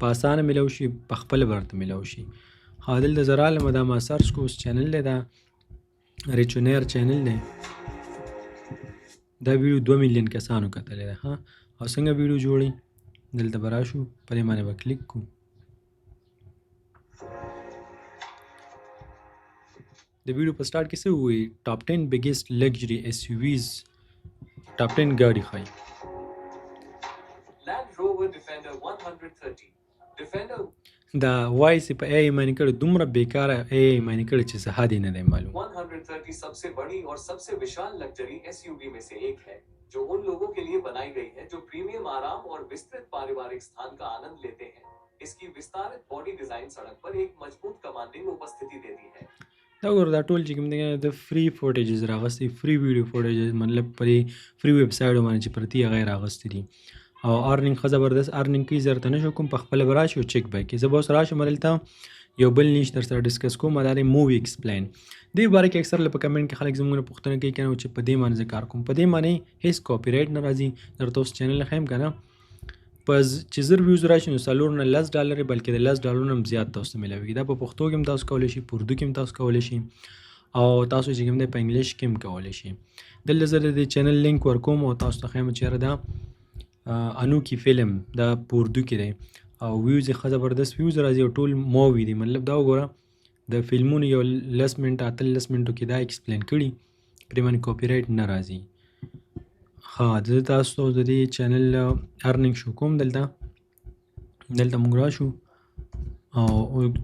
په اسانه میلاو شي، په خپله به ورته میلاو شي. ښه دلته زه رالم دا ما سرچ کو اوس چینل دی دا ریچونیر چینل دی، دا ویډیو 2 میلیون کسانو کتلی ده. ها او څنګه ویډیو جوړي دلته به راشو په دې باندې به کلیک کو. د ویډیو په سټارټ کې څه ووایي ټاپ 10 بیګیسټ لگژري SUVs ټاپ 10 ګاډي ښایي. Land Rover Defender 130. Defender دا وایس په AI باندې کړی دومره بیکاره AI باندې کړی چې څه حد یې نه دی معلوم. 130 सबसे बड़ी और सबसे विशाल लग्जरी SUV में से एक है जो उन लोगों के लिए बनाई गई है जो प्रीमियम आराम और विस्तृत पारिवारिक स्थान का आनंद लेते हैं. इसकी विस्तारित बॉडी डिजाइन सड़क पर एक मजबूत कमांडिंग उपस्थिति देती है. دا ګور دا ټول چې کوم دی د فری فوټیجز راغستې، فری ویډیو فوټیجز مطلب پرې فری ویب سایټ باندې چې پرتی هغه راغستې دي او ارنینګ ښه زبردست ارنینګ کوي. زه درته نه شو کوم په خپله به راشي او چیک به یې کړي. زه به اوس راشم دلته یو بل نیش در سره ډسکس کوم دا دی مووي ایکسپلین. دې باره کې اکثر په کمنټ کې خلک زموږ نه پوښتنه کوي که نه چې په دې باندې زه کار کوم. په دې باندې هېڅ کاپي رایټ نه راځي. درته اوس چینل ښیم که نه په چې 1000 ویوز راشي نو 4 نه $10 بلکې د $10 نه هم زیات تاسو ته میلاویږي. دا په پښتو کې هم تاسو کولی شي، په اردو کې هم تاسو کولی شي او تاسو چې کوم دی په انګلیش کې هم کولی شي. دلته زه د چینل لینک ورکوم او تاسو ته ښیم چېرې دا انوکي فلم دا په اردو کې دی او ویوز یې ښه زبردست ویوز راځي او ټول مووي دي. مطلب دا وګوره د فلمونو یو 10 منټه 13 منټو کې دا ایکسپلین کړي، پرې باندې کاپي رایټ نه راځي. ښه زه تاسو ته د دې چینل ارنینګ شو کوم. دلته موږ راشو او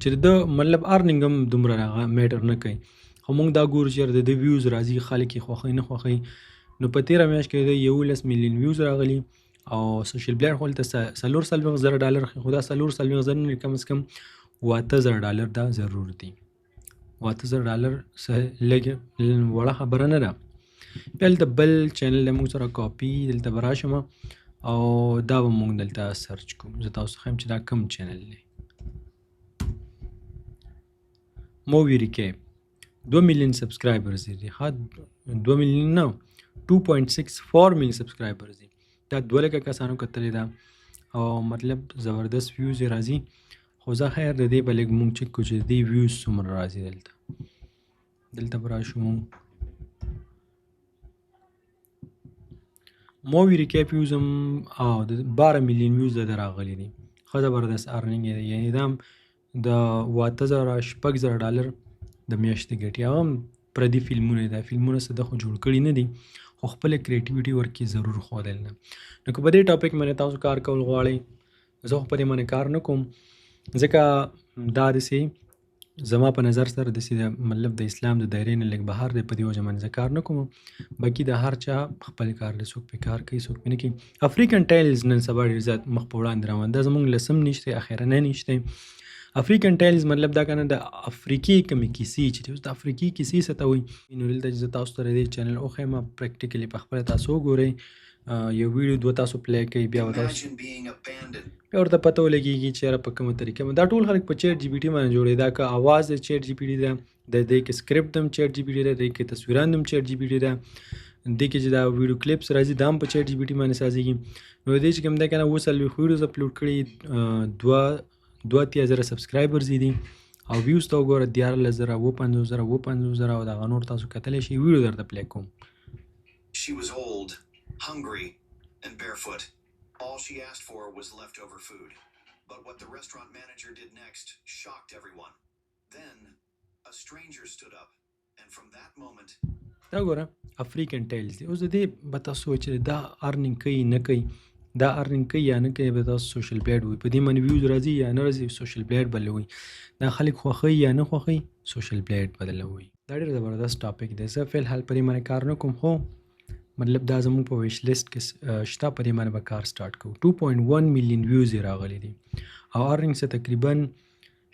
چې د مطلب ارنینګ هم دومره میټر نه کوي خو موږ دا ګورو چې د ویوز راځي، خلک یې خوښوي نه خوښوي. نو په تېره میاشت کې د 11 میلیون ویوز راغلي او سوشل بلیډ خو هلته $40,000 خو دا $40,000 نه کم از کم $8,000 دا ضرور دي. $8,000 څه لږ وړه خبره نه ده. بیا دلته بل چینل دی موږ سره کاپي دلته به راشم او دا به موږ دلته سرچ کوم. زه تاسو ښیم چې دا کم چینل دی. مووي ریکیپ 2 میلیون سبسکرایبرز دي. ها 2 میلیون نه 2.64 میلیون سبسکرایبرز دي. دا 2 لکه کسانو کتلی ده او مطلب زبردست ویوز یې راځي. خو زه خیر د دې به لږ مونږ چک کړو چې د دې ویوز څومره راځي. دلته به راشو مونږ مووي ریکیپ ویوز هم او د 12 میلیون ویوز د راغلي دي. ښه زبردست ارنینګ یې دی. یعنې دا هم د $8,000 د میاشتې ګټي. هغه هم پردي فلمونه دي. دا فلمونه څه د خو جوړ کړي نه دي خو خپله کریټیویټي ورکړي ضرور ښودل نه. نو که په دې ټاپک باندې تاسو کار کول غواړئ زه خو په دې باندې کار نه کوم ځکه دا داسې زما په نظر سره داسې د مطلب د اسلام د دایرې نه لږ بهر دی. په دې وجه باندې زه کار نه کوم. باقي د هر چا خپل کار دی. څوک پرې کار کوي څوک پرې نه کوي. افریکن ټایلز نن سبا ډېر زیات مخ په وړاندې روان. دا زموږ لسم نشته اخرنی نشته. افریکن ټایلز مطلب دا کنه د افریقي کومې کیسې چې دي. اوس د افریقي کیسې څه ته وایي نو دلته چې زه تاسو ته د دې چینل وښیم پریکټیکلي په خپله تاسو وګورئ. یو ویډیو 2 تاسو پلی کوي بیا ورته پته ولګېږي چې یاره په کومه طریقه دا ټول خلک په چیټ جی پي ټي باندې جوړوي. دا که اواز د چیټ جی پي ټي ده، د دې کې سکرپټ هم چیټ جی پي ټي ده، د دې کې تصویران هم چیټ جی پي ټي ده، دې کې چې دا ویډیو کلیپس راځي دا هم په چیټ جی پي ټي باندې سازېږي. نو دې چې کوم دی که نه 40 ویډیوز اپلوډ کړي 2-3,000 سبسکرایبرز دي او ویوز ته وګوره 14,000 50,000 او دغه نور تاسو کتلی شئ. ویډیو درته پلی کوم. She was old, hungry, and barefoot. All she asked for was leftover food. But what the restaurant manager did next shocked everyone. Then, a stranger stood up, and from that moment... دا ګوره افریکن ټایلز دی. اوس د دې به تاسو وایئ چې دا ارنینګ کوي نه کوي. دا ارنینګ کوي یا نه کوي به تاسو سوشل بلیډ وایي. په دې باندې ویوز راځي یا نه راځي سوشل بلیډ به وایي. دا خلک خوښوي یا نه خوښوي سوشل بلیډ به وایي. دا ډېر زبردست ټاپک دی. زه فی الحال په دې باندې کار نه کوم خو مطلب دا زموږ په ویش لیست کې شته. په دې باندې به کار سټارټ کوو. 2.1 میلیون ویوز یې راغلي دي او ارنینګ څه تقریبا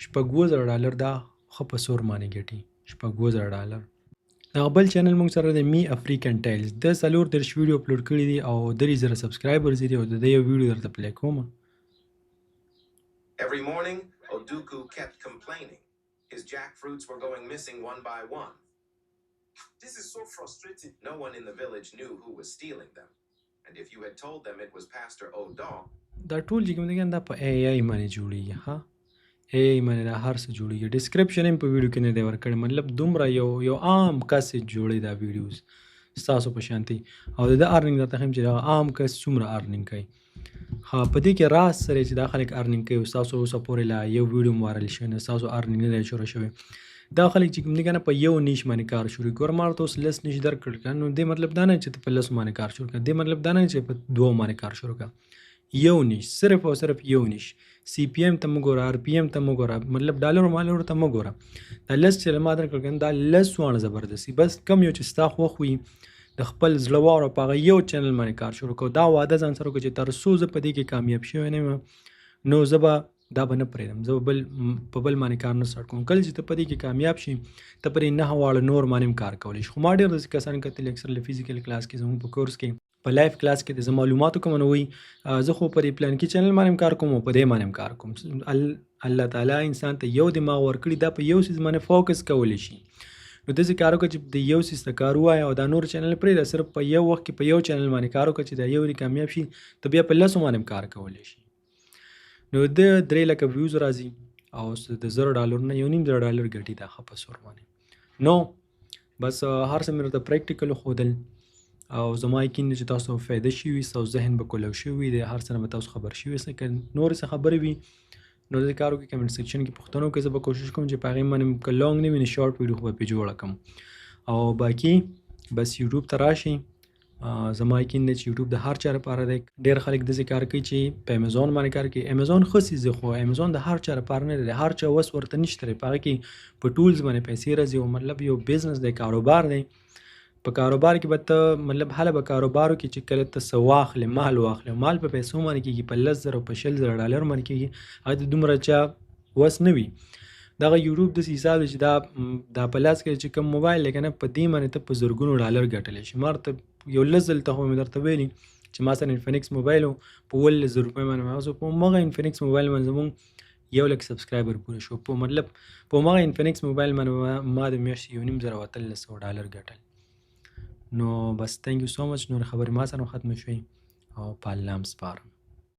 $4,000 دا ښه په سور باندې ګټي. $4,000. دغه بل چینل موږ سره د می افریکن ټایلز د 34 ویډیو اپلوډ کړي دي او 3,000 سبسکرایبرز دي او د دې یو ویډیو درته پلی کوم. Every morning, Oduku kept complaining. His jackfruits were going missing one by one. This is so frustrating. No one in the village knew who was stealing them. And if you had told them it was Pastor O'Dog, دا ټول چې کوم دی کنه دا په AI باندې جوړیږي. ها AI باندې دا هر څه جوړیږي. ډسکرپشن هم په ویډیو کې نه دی ورکړی، مطلب دومره یو عام کس جوړی دا ویډیوز ستاسو په شانتي، او د ارنینګ درته ښیم چې دا عام کس څومره ارنینګ کوي. ها په دې کې راز سره چې دا خلک ارنینګ کوي، ستاسو اوسه پورې لا یو ویډیو هم وایرل شوی نه، ستاسو ارنینګ نه دی شروع شوی. دا خلک چې کوم دی کنه په یو نیش باندې کار شروع کوي. ګورمار ته اوس لس نیش درکړل کنه، نو دې مطلب دا نه چې ته په لسو باندې کار شروع کړه، دې مطلب دا نه چې په دوو باندې کار شروع کړه. یو نیش، صرف او صرف یو نیش. CPM ته مه ګوره، RPM ته مه ګوره، مطلب ډالر مالر ته مه ګوره. دا لس چې ما درکړل کنه دا لس وانه زبردستي، بس کم یو چې ستا خوښ وي د خپل زړه واره په هغه یو چینل باندې کار شروع کوه. دا وعده ځان سره وکړه چې تر څو زه په دې کې کامیاب شوی نه یم، نو زه به دا به نه پرېږدم، زه به په بل باندې کار نه سټارټ کوم. کله چې ته په دې کې کامیاب شي، ته پرې 9 واړه نور باندې هم کار کولی شي. خو ما ډېر داسې کسان کتلي اکثر له فزیکل کلاس کې زموږ په کورس کې په لایف کلاس کې د زه معلوماتو کوم نو وایي زه خو په دې پلان کې چینل باندې هم کار کوم او په دې باندې هم کار کوم. الله تعالی انسان ته یو دماغ ورکړي، دا په یو څیز باندې فوکس کولی شي. نو داسې کار وکړه چې د یو څیز ته کار ووایه او دا نور چینل پرېږده، صرف په یو وخت کې په یو چینل باندې کار وکړه چې دا یو وارې کامیاب شي، ته بیا په لسو باندې هم کار کولی شي. نو د 3 لکه ویوز راځي او د $1000 نه $1.5 ګټي دا ښه په سور باندې. نو بس هر څه مې درته پریکټیکل وښودل او زما یقین دی چې تاسو فایده شوي، ستاسو ذهن به کولو شوي دی، هر څه نه به تاسو خبر شوي یاست. که نورې څه خبرې وي نو داسې کار وکړئ، کمنټ سیکشن کې پوښتنه وکړئ. زه به کوشش کوم چې په هغې باندې که لانګ نه وي نو شارټ ویډیو خو به پرې جوړه کړم. او باقي بس یوټیوب ته راشئ. زما یقین دی چې یوټیوب د هر چا لپاره دی. ډېر خلک داسې کار کوي چې په امیزون باندې کار کوي. امیزون ښه څیز دی، خو امیزون د هر چا لپاره نه دی، هر چا وس ورته نشته دی. په هغې کې په ټولز باندې پیسې راځي او مطلب یو بزنس دی، کاروبار دی. په کاروبار کې به ته مطلب هله به کاروبار وکړې چې کله ته څه واخلې، مال واخلې، او مال په پیسو باندې کېږي، په $10,000 په $20,000 باندې کېږي. هغه د دومره چا وس نه وي. دغه یوټیوب داسې حساب دی چې دا په لاس کې چې کوم موبایل دی که نه، په دې باندې ته په زرګونو ډالر ګټلی شي. ما ورته یو لس ځل ته خو مې درته ویلي چې ما سره انفینکس موبایل و، په 18,000 روپۍ باندې مې په همغه انفینکس موبایل باندې زموږ 1 لک سبسکرایبر پوره شو. په مطلب په همغه انفینکس موبایل باندې ما د میاشتې $1,500 ګټل. نو بس تhank you so much. نور خبرې ما سره ختمه شوې او په الله م سپارم.